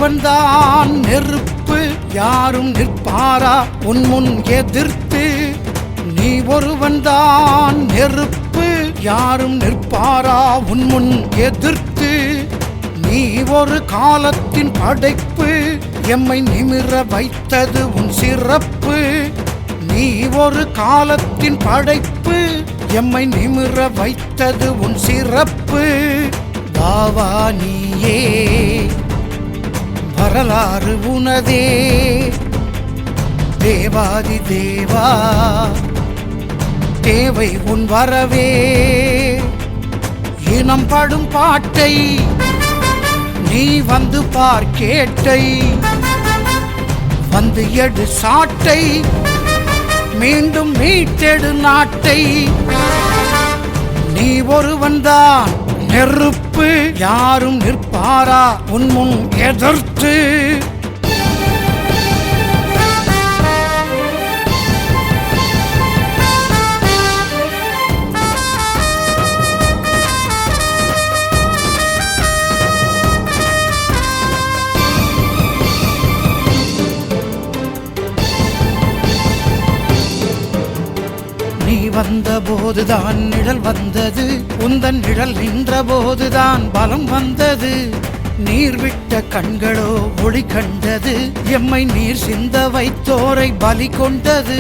ஒருவன்தான் நெருப்பு, யாரும் நிற்பாரா உன் முன் எதிர்த்து? நீ ஒருவன்தான் நெருப்பு, யாரும் நிற்பாரா உன் முன் எதிர்த்து? நீ ஒரு காலத்தின் படைப்பு, எம்மை நிமிர வைத்தது உன் சிறப்பு. நீ ஒரு காலத்தின் படைப்பு, எம்மை நிமிர வைத்தது உன் சிறப்பு. பாவா நீயே, வரலாறு உனதே. தேவாதி தேவா, தேவை உன் வரவே. இனம் படும் பாட்டை நீ வந்து பார் கேட்டை. வந்து எடு சாட்டை, மீண்டும் மீட்டெடு நாட்டை. நீ ஒருவன்தான் நெருப்பு, யாரும் நிற்பாரா உன் முன் எதிர்த்து? நீ வந்த போதுதான் நிழல் வந்தது, உந்தன் நிழல் நின்ற போதுதான் பலம் வந்தது. நீர் விட்ட கண்களோ ஒளி கண்டது, எம்மை நீர் சிந்த வைத்தோரை பலி கொண்டது.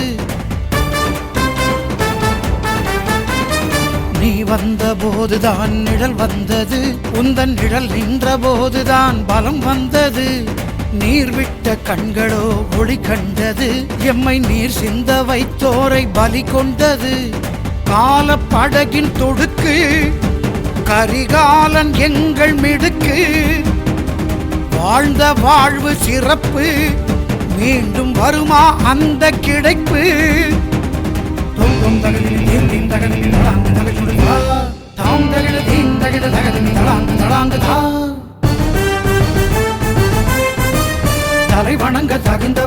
நீ வந்த போதுதான் நிழல் வந்தது, உந்தன் நிழல் நின்ற போதுதான் பலம் வந்தது. நீர் விட்ட கண்களோ ஒளி கண்டது, எம்மை நீர் சிந்த வைத்தோரை பலி கொண்டது. கால படகின் தொடுக்கு, கரிகாலன் எங்கள் மிடுக்கு. வாழ்ந்த வாழ்வு சிறப்பு, மீண்டும் வருமா அந்த கிடைப்பு? தலை வணங்க தகுந்த